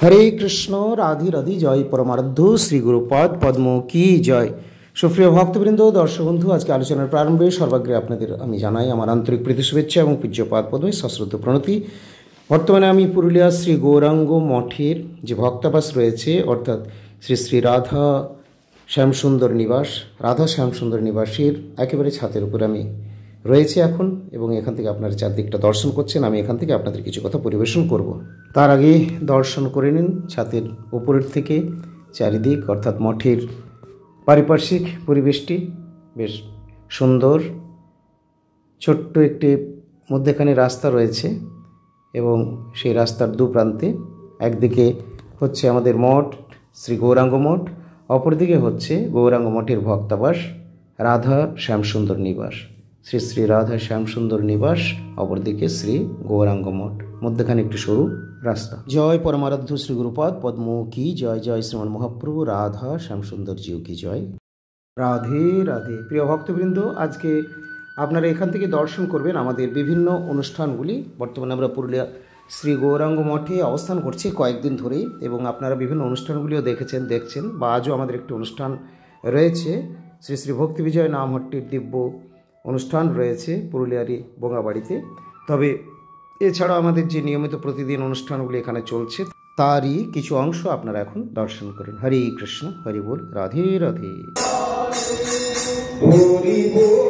হরে কৃষ্ণ, রাধে রাধে, জয় পরমারাধ্য শ্রী গুরুপাদ পদ্ম কি জয়। সুপ্রিয় ভক্তবৃন্দ, দর্শক বন্ধু, আজকে আলোচনার প্রারম্ভে সর্বাগ্রে আপনাদের আমি জানাই আমার আন্তরিক প্রীতি শুভেচ্ছা এবং পূজ্যপাদ পদ্মে সশ্রদ্ধ প্রণতি। বর্তমানে আমি পুরুলিয়া শ্রী গৌরাঙ্গ মঠের যে ভক্তাবাস রয়েছে, অর্থাৎ শ্রী শ্রী রাধা শ্যামসুন্দর নিবাস, রাধা শ্যামসুন্দর নিবাসের একেবারে ছাদের উপরে আমি রয়েছে এখন, এবং এখান থেকে আপনারা চারদিকটা দর্শন করছেন। আমি এখান থেকে আপনাদের কিছু কথা পরিবেশন করব। তার আগে দর্শন করে নিন ছাদের উপরের থেকে চারিদিক, অর্থাৎ মঠের পারিপার্শ্বিক পরিবেশটি বেশ সুন্দর। ছোট্ট একটি মধ্যেখানে রাস্তা রয়েছে এবং সেই রাস্তার দু প্রান্তে একদিকে হচ্ছে আমাদের মঠ শ্রী গৌরাঙ্গ মঠ, অপরদিকে হচ্ছে গৌরাঙ্গ মঠের ভক্তাবাস রাধা শ্যামসুন্দর নিবাস, শ্রী শ্রী রাধা শ্যামসুন্দর নিবাস, অপরদিকে শ্রী গৌরাঙ্গ মঠ, মধ্যখানে একটি সরু রাস্তা। জয় পরমারাধ্য শ্রী গুরুপাদ পদ্ম কি জয়, জয় শ্রীমান মহাপ্রভু রাধা শ্যামসুন্দর জিউ কি জয়। রাধে রাধে। প্রিয় ভক্তবৃন্দ, আজকে আপনারা এখান থেকে দর্শন করবেন আমাদের বিভিন্ন অনুষ্ঠানগুলি। বর্তমানে আমরা পুরুলিয়া শ্রী গৌরাঙ্গ মঠে অবস্থান করছি কয়েকদিন ধরেই, এবং আপনারা বিভিন্ন অনুষ্ঠানগুলিও দেখছেন বা আজও আমাদের একটি অনুষ্ঠান রয়েছে। শ্রী শ্রী ভক্তি বিজয় নামহট্টির দিব্য অনুষ্ঠান রয়েছে পুরুলিয়ারই বোঙাবাড়িতে। তবে এছাড়াও আমাদের যে নিয়মিত প্রতিদিন অনুষ্ঠানগুলি এখানে চলছে, তারই কিছু অংশ আপনারা এখন দর্শন করেন। হরে কৃষ্ণ, হরি বল, রাধে রাধে। হরি বল,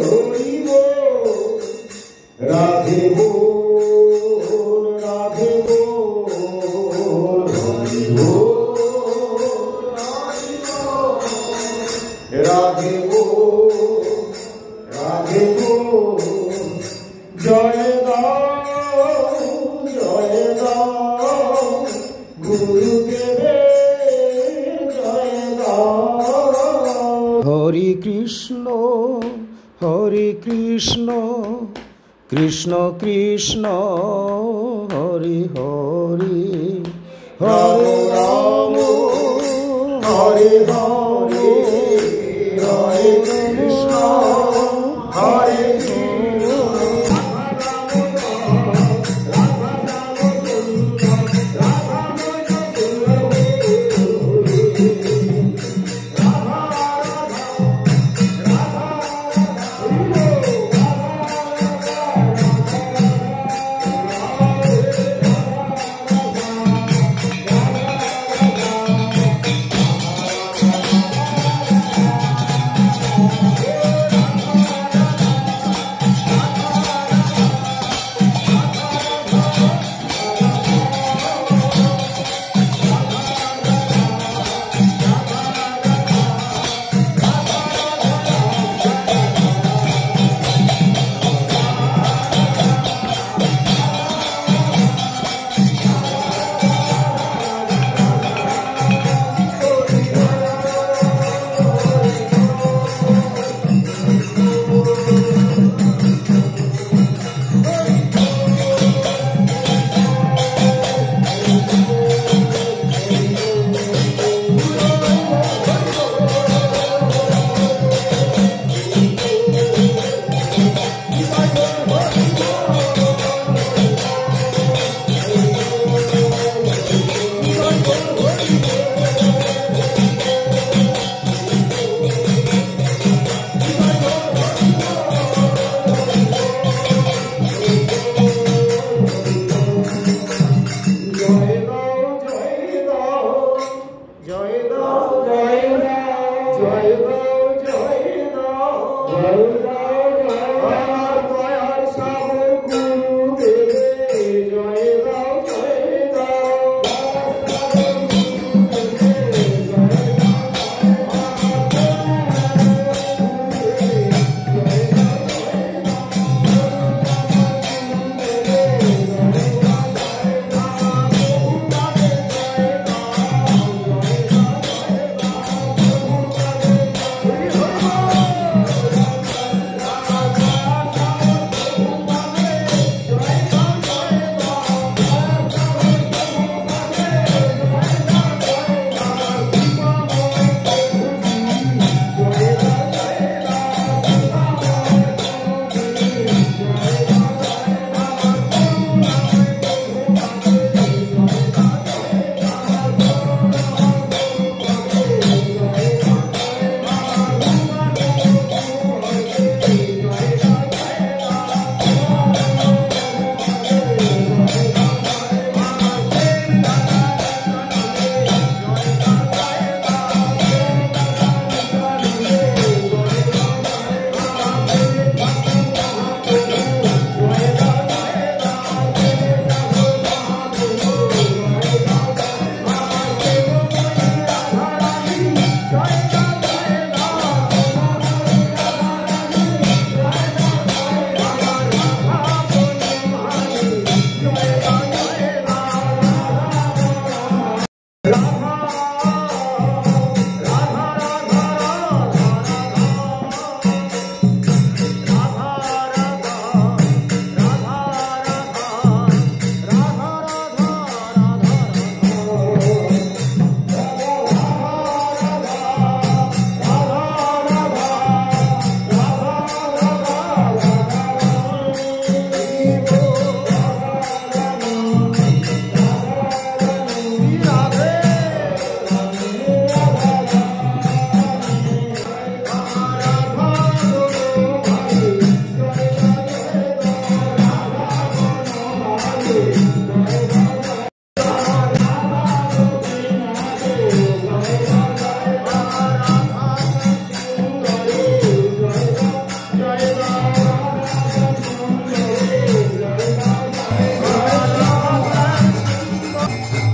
হরি বল, রাধে বল, রাধে বল, হরি বল, রাধে বল, রাধে বল, জয় দাও, জয় দাও, গুরুদেবের জয় দাও। হরে কৃষ্ণ, হরে কৃষ্ণ, কৃষ্ণ কৃষ্ণ, হরে হরে, হরে রাম, হরে হরে, হরে কৃষ্ণ, হরে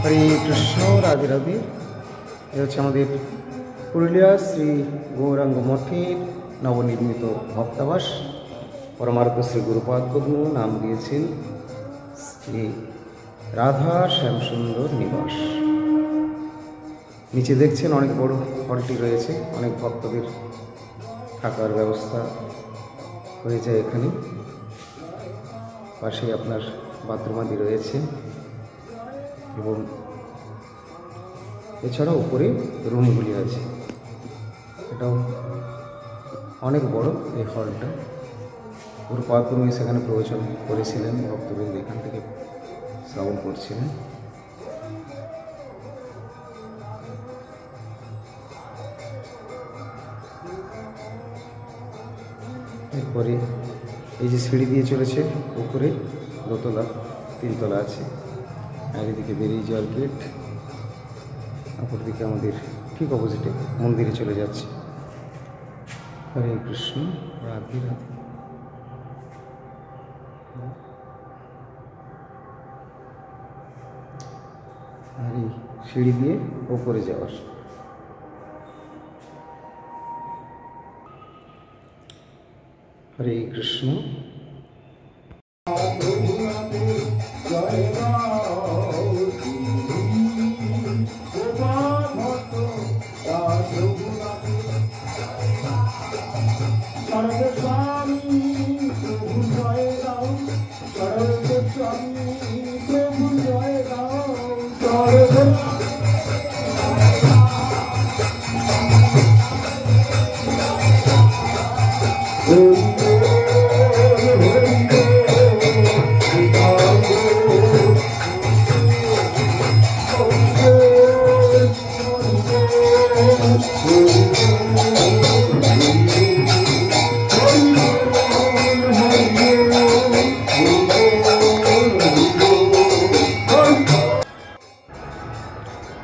হরে কৃষ্ণ, রাধে রাধে। এ হচ্ছে আমাদের পুরুলিয়া শ্রী গৌরাঙ্গ মঠের নবনির্মিত ভক্তাবাস। পরমার্থ শ্রী গুরুপাদ পদ্ম নাম দিয়েছেন শ্রী রাধা শ্যামসুন্দর নিবাস। নিচে দেখছেন অনেক বড় হলটি রয়েছে, অনেক ভক্তদের থাকার ব্যবস্থা হয়ে যায় এখানে। পাশে আপনার বাথরুম আদি রয়েছে এবং এছাড়া উপরে রুমগুলি আছে। এটাও অনেক বড় এই হলটা। গুরুপাদ পদ্ম সেখানে প্রবচন করেছিলেন, ভক্তবৃন্দ এখান থেকে শ্রবণ করছিলেন। এরপরে এই যে সিঁড়ি দিয়ে চলেছে উপরে, দোতলা তিনতলা আছে। আর এদিকে বেরিয়ে যাওয়ার গেট, অপর দিকে আমাদের ঠিক অপোজিটে মন্দিরে চলে যাচ্ছে। হরে কৃষ্ণ, রাধে রাধে। আর এই সিঁড়ি দিয়ে ওপরে যাওয়ার। হরে কৃষ্ণ।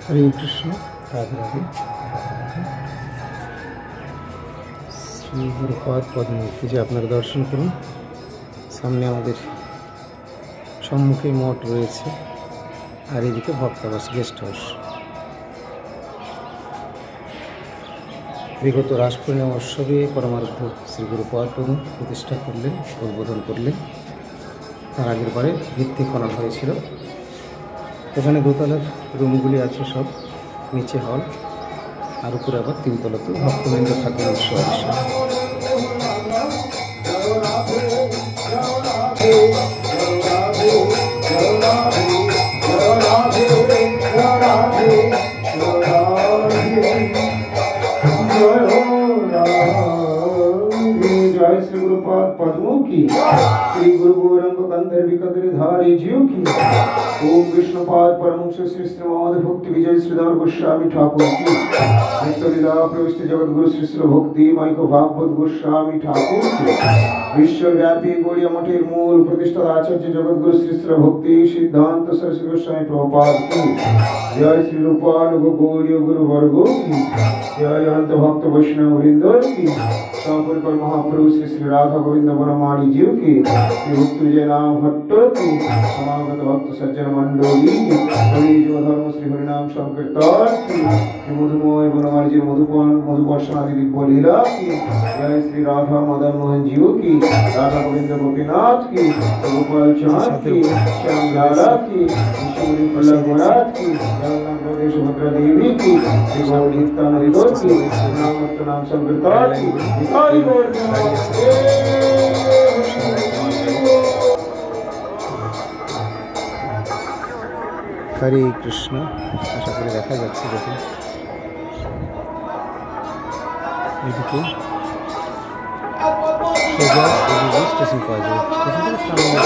হরে কৃষ্ণ, রাধে রাধে। শ্রী গুরুপাদ পদ্ম যে আপনারা দর্শন করুন। সামনে আমাদের সম্মুখে মঠ রয়েছে, আর এদিকে ভক্তাবাস গেস্ট হাউস। বিগত রাস পূর্ণিমা উৎসবে পরমার্থ শ্রী গুরুপাদ পদ্ম প্রতিষ্ঠা করলেন, উদ্বোধন করলেন। তার আগের বারে ভিত্তি খনন হয়েছিল। এখানে দোতলার রুমগুলি আছে সব, নিচে হল, আর উপরে আবার তিনতলাতে ভক্তবৃন্দ ঠাকুর উৎসব। जय श्री गुरुपाद पद्म की, श्री गुरु गौरंग गंधर्वी कद्रधारी जीव की। ओम विष्णुपाद परमहंस श्री श्रीमद भक्ति विजय श्रीधर गोस्वामी ठाकुर की। नित्य लीला प्रविष्ट जगत गुरु श्री श्री भक्ति माइक भागवत गोस्वामी ठाकुर की। विश्वव्यापी गौड़िया मठेर मूल प्रतिष्ठा आचार्य जगत गुरु श्री श्री भक्ति सिद्धांत सरस्वती गोस्वामी प्रभुपाद की। जय श्री रूपाल गौड़िया गुरु वर्गो की। जय अनंत भक्त वैष्णव वृंद की। संपूर्ण महाप्रभु श्री श्री राधा गोविंद वनमाली जीव की। भक्त विजय नाम भट्ट की। समागत भक्त सज्जन मंडली की। जो धर्म श्री हरिनाम संकीर्तन की। मधुमय वनमाली जी मधुपन मधुपर्शन आदि दिव्य लीला की। जय श्री राधा मदन मोहन जीव की। राधा गोविंद गोपीनाथ की। गोपाल चांद की। श्याम लाला की। ईश्वरी प्रहलाद महाराज की। जगन्नाथ प्रदेश भद्रा देवी की। श्री गौर नित्यानंद की। नाम नाम संकीर्तन की। हरे कृष्ण। आशा करी देखा যাচ্ছে দেখুন এদিকে সোজা এদিকে স্টেশন পাওয়া যায়। স্টেশন থেকে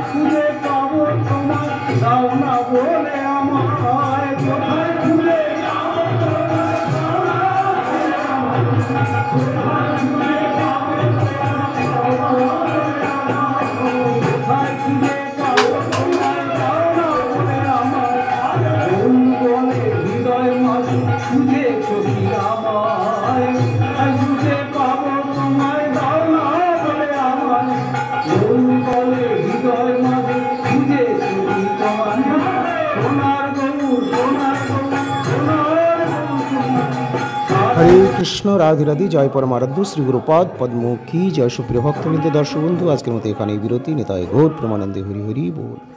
খুঁজে পাবো তোমার দাও না বলে আমায় কোথায় হরে কৃষ্ণ, রাধে রাধে, জয় পরমারাধ্য শ্রী গুরুপাদ পদ্ম কি জয়। সুপ্রিয় ভক্তবৃন্দ, দর্শক বন্ধু, আজকের মতো এখানেই বিরতি। নিতাই ঘোর প্রেমানন্দে হরি হরি বল।